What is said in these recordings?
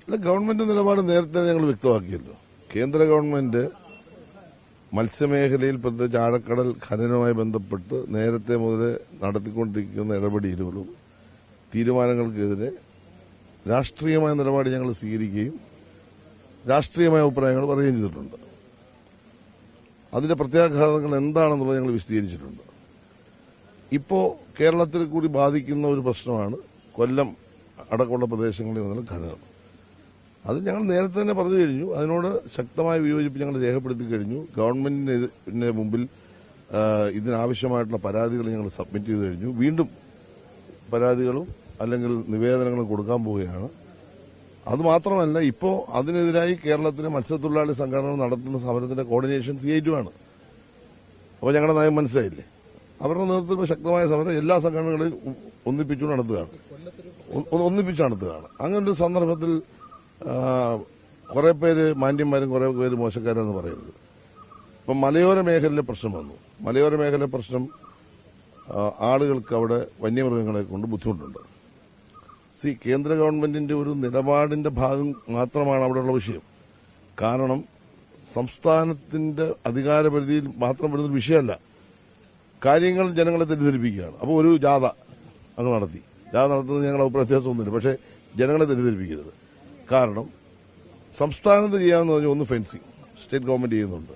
അല്ല, ഗവൺമെന്റ് നിലപാട് നേരത്തെ ഞങ്ങൾ വ്യക്തമാക്കിയല്ലോ. കേന്ദ്ര ഗവൺമെന്റ് മത്സ്യമേഖലയിൽ പ്രത്യേകിച്ച് ആഴക്കടൽ ഖനനവുമായി ബന്ധപ്പെട്ട് നേരത്തെ മുതൽ നടത്തിക്കൊണ്ടിരിക്കുന്ന ഇടപെടലുകളും തീരുമാനങ്ങൾക്കെതിരെ രാഷ്ട്രീയമായ നിലപാട് ഞങ്ങൾ സ്വീകരിക്കുകയും രാഷ്ട്രീയമായ അഭിപ്രായങ്ങൾ പറയുകയും ചെയ്തിട്ടുണ്ട്. അതിന്റെ പ്രത്യാഘാതങ്ങൾ എന്താണെന്നുള്ളത് ഞങ്ങൾ വിശദീകരിച്ചിട്ടുണ്ട്. ഇപ്പോൾ കേരളത്തിൽ കൂടി ബാധിക്കുന്ന ഒരു പ്രശ്നമാണ് കൊല്ലം അടക്കമുള്ള പ്രദേശങ്ങളിൽ നിന്നുള്ള ഖനനം. അത് ഞങ്ങൾ നേരത്തെ തന്നെ പറഞ്ഞു കഴിഞ്ഞു. അതിനോട് ശക്തമായ വിയോജിപ്പ് ഞങ്ങൾ രേഖപ്പെടുത്തി കഴിഞ്ഞു. ഗവൺമെന്റിന് മുമ്പിൽ ഇതിനാവശ്യമായിട്ടുള്ള പരാതികൾ ഞങ്ങൾ സബ്മിറ്റ് ചെയ്ത് കഴിഞ്ഞു. വീണ്ടും പരാതികളും അല്ലെങ്കിൽ നിവേദനങ്ങളും കൊടുക്കാൻ പോവുകയാണ്. അതുമാത്രമല്ല, ഇപ്പോൾ അതിനെതിരായി കേരളത്തിലെ മത്സ്യത്തൊഴിലാളി സംഘടന നടത്തുന്ന സമരത്തിന്റെ കോർഡിനേഷൻ CITU ആണ്. അപ്പോൾ ഞങ്ങളുടെ നയം മനസ്സിലായില്ലേ? അവരുടെ നേതൃത്വത്തിൽ ശക്തമായ സമരം എല്ലാ സംഘടനകളെയും ഒന്നിപ്പിച്ചു നടത്തുകയാണ്. അങ്ങനെ ഒരു സന്ദർഭത്തിൽ കുറെ പേര് മാന്യന്മാരും കുറെ പേര് മോശക്കാരെന്ന് പറയുന്നത്. ഇപ്പം മലയോര മേഖലയിലെ പ്രശ്നം വന്നു. മലയോര മേഖലയിലെ പ്രശ്നം ആളുകൾക്ക് അവിടെ വന്യമൃഗങ്ങളെ കൊണ്ട് ബുദ്ധിമുട്ടുണ്ട്. കേന്ദ്ര ഗവൺമെന്റിന്റെ ഒരു നിലപാടിന്റെ ഭാഗം മാത്രമാണ് അവിടെയുള്ള വിഷയം. കാരണം സംസ്ഥാനത്തിന്റെ അധികാരപരിധിയിൽ മാത്രം വരുന്ന വിഷയമല്ല. കാര്യങ്ങൾ ജനങ്ങളെ തെറ്റിദ്ധരിപ്പിക്കുകയാണ്. അപ്പോൾ ഒരു ജാഥ അങ്ങ് നടത്തി. ജാഥ നടത്തുന്നത് ഞങ്ങൾ വ്യത്യാസമൊന്നുമില്ല. പക്ഷേ ജനങ്ങളെ തെറ്റിദ്ധരിപ്പിക്കരുത്. കാരണം സംസ്ഥാനത്ത് ചെയ്യാമെന്ന് പറഞ്ഞാൽ ഒന്ന് ഫെൻസിങ് സ്റ്റേറ്റ് ഗവൺമെന്റ് ചെയ്യുന്നുണ്ട്.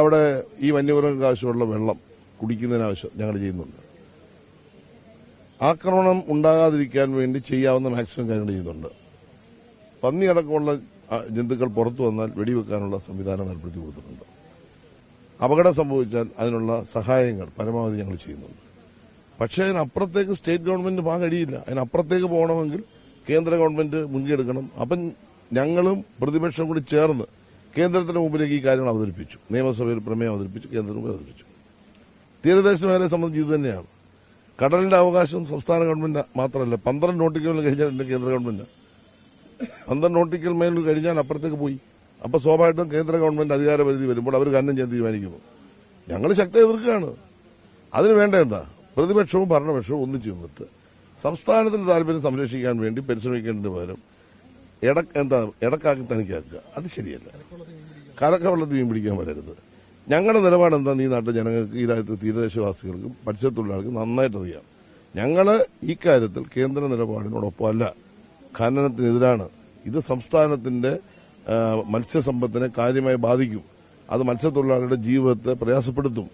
അവിടെ ഈ വന്യമൃഗങ്ങൾക്ക് ആവശ്യമുള്ള വെള്ളം കുടിക്കുന്നതിനാവശ്യം ഞങ്ങൾ ചെയ്യുന്നുണ്ട്. ആക്രമണം ഉണ്ടാകാതിരിക്കാൻ വേണ്ടി ചെയ്യാവുന്ന മാക്സിമം കാര്യങ്ങൾ ചെയ്യുന്നുണ്ട്. പന്നിയടക്കമുള്ള ജന്തുക്കൾ പുറത്തു വന്നാൽ വെടിവെക്കാനുള്ള സംവിധാനം ഏർപ്പെടുത്തി കൊടുത്തിട്ടുണ്ട്. അപകടം സംഭവിച്ചാൽ അതിനുള്ള സഹായങ്ങൾ പരമാവധി ഞങ്ങൾ ചെയ്യുന്നുണ്ട്. പക്ഷേ അതിനപ്പുറത്തേക്ക് സ്റ്റേറ്റ് ഗവൺമെന്റ് പോകാൻ കഴിയില്ല. അതിനപ്പുറത്തേക്ക് പോകണമെങ്കിൽ കേന്ദ്ര ഗവൺമെന്റ് മുൻകൈയെടുക്കണം. അപ്പം ഞങ്ങളും പ്രതിപക്ഷം കൂടി ചേർന്ന് കേന്ദ്രത്തിന് മുമ്പിലേക്ക് ഈ കാര്യങ്ങൾ അവതരിപ്പിച്ചു. നിയമസഭയിൽ പ്രമേയം അവതരിപ്പിച്ചു, കേന്ദ്രത്തിന് മുമ്പിൽ അവതരിപ്പിച്ചു. തീരദേശ മേഖലയെ സംബന്ധിച്ച് ഇത് തന്നെയാണ്. കടലിന്റെ അവകാശം സംസ്ഥാന ഗവൺമെന്റ് മാത്രമല്ല, 12 നോട്ടിക്കൽ കഴിഞ്ഞാൽ കേന്ദ്ര ഗവൺമെന്റ് 12 നോട്ടിക്കൽ മൈൽ കഴിഞ്ഞാൽ അപ്പുറത്തേക്ക് പോയി. അപ്പൊ സ്വാഭാവികമായിട്ടും കേന്ദ്ര ഗവൺമെന്റ് അധികാരപരിധി വരുമ്പോൾ അവർ ഖനനം ചെയ്യാൻ തീരുമാനിക്കുന്നു. ഞങ്ങൾ ശക്തിയെ എതിർക്കുകയാണ്. അതിന് വേണ്ട എന്താ? പ്രതിപക്ഷവും ഭരണപക്ഷവും ഒന്നിച്ചു നിന്നിട്ട് സംസ്ഥാനത്തിന്റെ താല്പര്യം സംരക്ഷിക്കാൻ വേണ്ടി പരിശ്രമിക്കേണ്ടതിന് പകരം ഇടക്കാക്കി തനിക്കാക്കുക. അത് ശരിയല്ല. കലക്കവെള്ളത്തിൽ മീൻ പിടിക്കാൻ വരരുത്. ഞങ്ങളുടെ നിലപാട് എന്താ? ഈ നാട്ടിൽ ജനങ്ങൾക്ക്, ഈ രാജ്യത്തെ തീരദേശവാസികൾക്കും മത്സ്യത്തൊഴിലാളികൾക്കും നന്നായിട്ട് അറിയാം. ഞങ്ങൾ ഈ കാര്യത്തിൽ കേന്ദ്ര നിലപാടിനോടൊപ്പമല്ല, ഖനനത്തിനെതിരാണ്. ഇത് സംസ്ഥാനത്തിന്റെ മത്സ്യസമ്പത്തിനെ കാര്യമായി ബാധിക്കും. അത് മത്സ്യത്തൊഴിലാളികളുടെ ജീവിതത്തെ പ്രയാസപ്പെടുത്തും.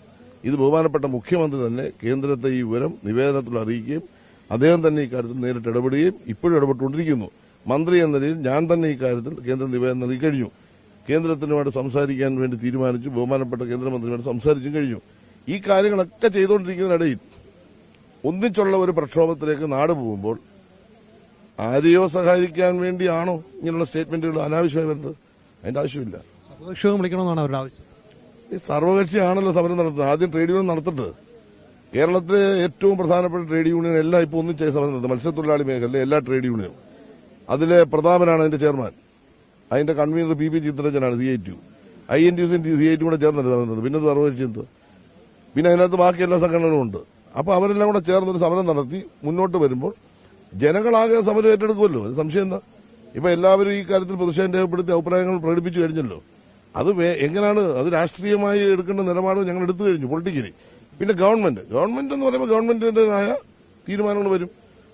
ഇത് ബഹുമാനപ്പെട്ട മുഖ്യമന്ത്രി തന്നെ കേന്ദ്രത്തെ ഈ വിവരം നിവേദനത്തിൽ അറിയിക്കുകയും അദ്ദേഹം തന്നെ ഇക്കാര്യത്തിൽ നേരിട്ട് ഇടപെടുകയും ഇപ്പോഴും ഇടപെട്ടുകൊണ്ടിരിക്കുന്നു. മന്ത്രി എന്ന നിലയിൽ ഞാൻ തന്നെ ഇക്കാര്യത്തിൽ കേന്ദ്ര നിവേദനം നൽകി കഴിഞ്ഞു. കേന്ദ്രത്തിനുമായിട്ട് സംസാരിക്കാൻ വേണ്ടി തീരുമാനിച്ചു. ബഹുമാനപ്പെട്ട കേന്ദ്രമന്ത്രിയുമായിട്ട് സംസാരിച്ചും കഴിഞ്ഞു. ഈ കാര്യങ്ങളൊക്കെ ചെയ്തുകൊണ്ടിരിക്കുന്നതിനിടയിൽ ഒന്നിച്ചുള്ള ഒരു പ്രക്ഷോഭത്തിലേക്ക് നാട് പോകുമ്പോൾ ആരെയോ സഹായിക്കാൻ വേണ്ടിയാണോ ഇങ്ങനെയുള്ള സ്റ്റേറ്റ്മെന്റുകൾ അനാവശ്യമായി വരുന്നത്? അതിന്റെ ആവശ്യമില്ല. സർവകക്ഷിയോഗം വിളിക്കണമെന്നാണ് അവരുടെ ആവശ്യം. ഈ സർവകക്ഷിയാണല്ലോ സമരം നടത്തുന്നത്. ആദ്യം ട്രേഡ് യൂണിയൻ നടത്തിട്ട് കേരളത്തിലെ ഏറ്റവും പ്രധാനപ്പെട്ട ട്രേഡ് യൂണിയൻ എല്ലാം ഇപ്പോൾ ഒന്നിച്ചായി സമരം നടത്തുന്നത്. മത്സ്യത്തൊഴിലാളി മേഖലയിലെ എല്ലാ ട്രേഡ് യൂണിയനും. അതിലെ പ്രതാപനാണ് അതിന്റെ ചെയർമാൻ. അതിന്റെ കൺവീനർ PP ചിത്രരഞ്ജനാണ്. CITU INTUസും CITU കൂടെ ചേർന്നല്ലേ സമരം. പിന്നെ സർവകക്ഷി എന്ത്? പിന്നെ അതിനകത്ത് ബാക്കി എല്ലാ സംഘടനകളും ഉണ്ട്. അപ്പൊ അവരെല്ലാം കൂടെ ചേർന്നൊരു സമരം നടത്തി മുന്നോട്ട് വരുമ്പോൾ ജനങ്ങളാകെ സമരം ഏറ്റെടുക്കുമല്ലോ. അത് സംശയം എന്താ? ഇപ്പൊ എല്ലാവരും ഈ കാര്യത്തിൽ പ്രതിഷേധം രേഖപ്പെടുത്തി അഭിപ്രായങ്ങൾ പ്രകടിപ്പിച്ചു കഴിഞ്ഞല്ലോ. അത് എങ്ങനെയാണ് അത് രാഷ്ട്രീയമായി എടുക്കേണ്ട നിലപാട് ഞങ്ങൾ എടുത്തു കഴിഞ്ഞു പൊളിറ്റിക്കലി. പിന്നെ ഗവൺമെന്റ് എന്ന് പറയുമ്പോൾ ഗവൺമെന്റിന്റേതായ തീരുമാനങ്ങൾ വരും.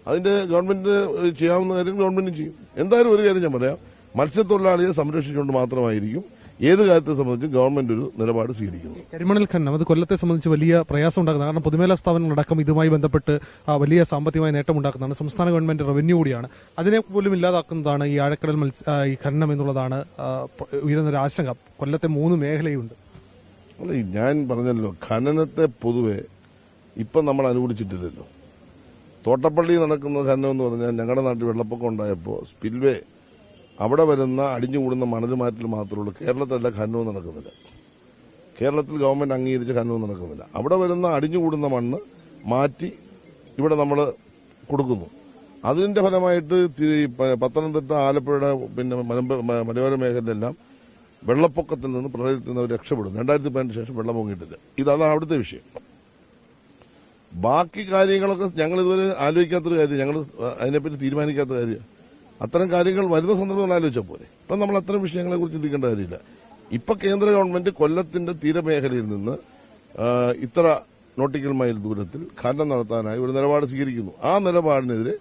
അതിന്റെ ഗവൺമെന്റിന് ചെയ്യാവുന്ന കാര്യങ്ങൾ ഗവൺമെന്റും ചെയ്യും. എന്തായാലും ഒരു കാര്യം ഞാൻ പറയാം, മത്സ്യത്തൊഴിലാളിയെ സംരക്ഷിച്ചുകൊണ്ട് മാത്രമായിരിക്കും ഏത് കാര്യത്തെ സംബന്ധിച്ചും ഗവൺമെന്റ് ഒരു നിലപാട് സ്വീകരിക്കുന്നു. കരിമണൽ ഖനനം അത് കൊല്ലത്തെ സംബന്ധിച്ച് വലിയ പ്രയാസം ഉണ്ടാക്കുന്നത്. കാരണം പൊതുമേഖലാ സ്ഥാപനങ്ങളടക്കം ഇതുമായി ബന്ധപ്പെട്ട് വലിയ സാമ്പത്തികമായ നേട്ടമുണ്ടാക്കുന്നതാണ്. സംസ്ഥാന ഗവൺമെന്റ് റവന്യൂ കൂടിയാണ്. അതിനെ പോലും ഇല്ലാതാക്കുന്നതാണ് ഈ ആഴക്കടൽ ഈ ഖനനം എന്നുള്ളതാണ് ഉയരുന്നൊരു ആശങ്ക. കൊല്ലത്തെ 3 മേഖലയുണ്ട്. ഞാൻ പറഞ്ഞല്ലോ, ഖനനത്തെ പൊതുവെ ഇപ്പം നമ്മൾ അനുകൂലിച്ചിട്ടില്ലല്ലോ. തോട്ടപ്പള്ളി നടക്കുന്ന ഖനനം എന്ന് പറഞ്ഞാൽ ഞങ്ങളുടെ നാട്ടിൽ വെള്ളപ്പൊക്കം ഉണ്ടായപ്പോൾ സ്പിൽവേ അവിടെ വരുന്ന അടിഞ്ഞുകൂടുന്ന മണൽ മാറ്റൽ മാത്രമേ ഉള്ളൂ. കേരളത്തിലല്ല ഖനനവും നടക്കുന്നില്ല. കേരളത്തിൽ ഗവൺമെന്റ് അംഗീകരിച്ച ഖനനവും നടക്കുന്നില്ല. അവിടെ വരുന്ന അടിഞ്ഞുകൂടുന്ന മണ്ണ് മാറ്റി ഇവിടെ നമ്മൾ കൊടുക്കുന്നു. അതിന്റെ ഫലമായിട്ട് പത്തനംതിട്ട, ആലപ്പുഴയുടെ പിന്നെ മലയോര മേഖലയിലെല്ലാം വെള്ളപ്പൊക്കത്തിൽ നിന്ന് പ്രളയത്തിൽ നിന്ന് അവർ രക്ഷപ്പെടും. 2018 ശേഷം വെള്ളം പൊങ്ങിയിട്ടില്ല. ഇതാണ് അവിടുത്തെ വിഷയം. ബാക്കി കാര്യങ്ങളൊക്കെ ഞങ്ങൾ ഇതുവരെ ആലോചിക്കാത്തൊരു കാര്യം, ഞങ്ങൾ അതിനെപ്പറ്റി തീരുമാനിക്കാത്ത കാര്യം. അത്തരം കാര്യങ്ങൾ വരുന്ന സന്ദർഭങ്ങൾ ആലോചിച്ചാൽ പോലെ ഇപ്പം നമ്മൾ അത്തരം വിഷയങ്ങളെ കുറിച്ച് ചിന്തിക്കേണ്ട കാര്യമില്ല. ഇപ്പൊ കേന്ദ്ര ഗവൺമെന്റ് കൊല്ലത്തിന്റെ തീരമേഖലയിൽ നിന്ന് ഇത്ര നോട്ടിക്കൽ മൈൽ ദൂരത്തിൽ ഖനനം നടത്താനായി ഒരു നിലപാട് സ്വീകരിക്കുന്നു. ആ നിലപാടിനെതിരെ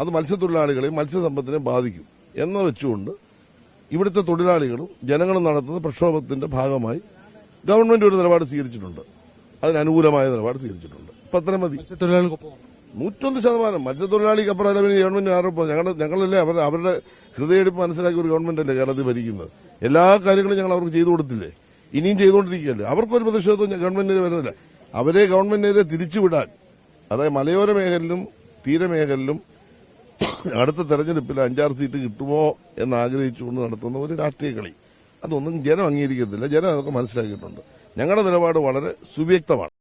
അത് മത്സ്യത്തൊഴിലാളികളെയും മത്സ്യസമ്പത്തിനെ ബാധിക്കും എന്ന് വെച്ചുകൊണ്ട് ഇവിടുത്തെ തൊഴിലാളികളും ജനങ്ങളും നടത്തുന്ന പ്രക്ഷോഭത്തിന്റെ ഭാഗമായി ഗവൺമെന്റ് ഒരു നിലപാട് സ്വീകരിച്ചിട്ടുണ്ട്. അതിനനുകൂലമായ നിലപാട് സ്വീകരിച്ചിട്ടുണ്ട്. ഇപ്പൊ അത്ര മതി. 101% മത്സ്യത്തൊഴിലാളിക്ക് അപ്പുറം ഗവൺമെന്റ് ആരോപണം. ഞങ്ങളല്ലേ അവരുടെ ഹൃദയെടുപ്പ് മനസ്സിലാക്കി ഒരു ഗവൺമെന്റ് അല്ലേ കേരളത്തിൽ ഭരിക്കുന്നത്. എല്ലാ കാര്യങ്ങളും ഞങ്ങൾ അവർക്ക് ചെയ്തു കൊടുത്തില്ലേ, ഇനിയും ചെയ്തുകൊണ്ടിരിക്കുകയല്ലേ. അവർക്കൊരു പ്രതിഷേധവും ഗവൺമെന്റിന് വരുന്നില്ല. അവരെ ഗവൺമെന്റിനെ തിരിച്ചുവിടാൻ, അതായത് മലയോര മേഖലയിലും തീരമേഖലയിലും അടുത്ത തെരഞ്ഞെടുപ്പിൽ 5-6 സീറ്റ് കിട്ടുമോ എന്ന് ആഗ്രഹിച്ചുകൊണ്ട് നടത്തുന്ന ഒരു രാഷ്ട്രീയ കളി, അതൊന്നും ജനം അംഗീകരിക്കത്തില്ല. ജനം അതൊക്കെ മനസ്സിലാക്കിയിട്ടുണ്ട്. ഞങ്ങളുടെ നിലപാട് വളരെ സുവ്യക്തമാണ്.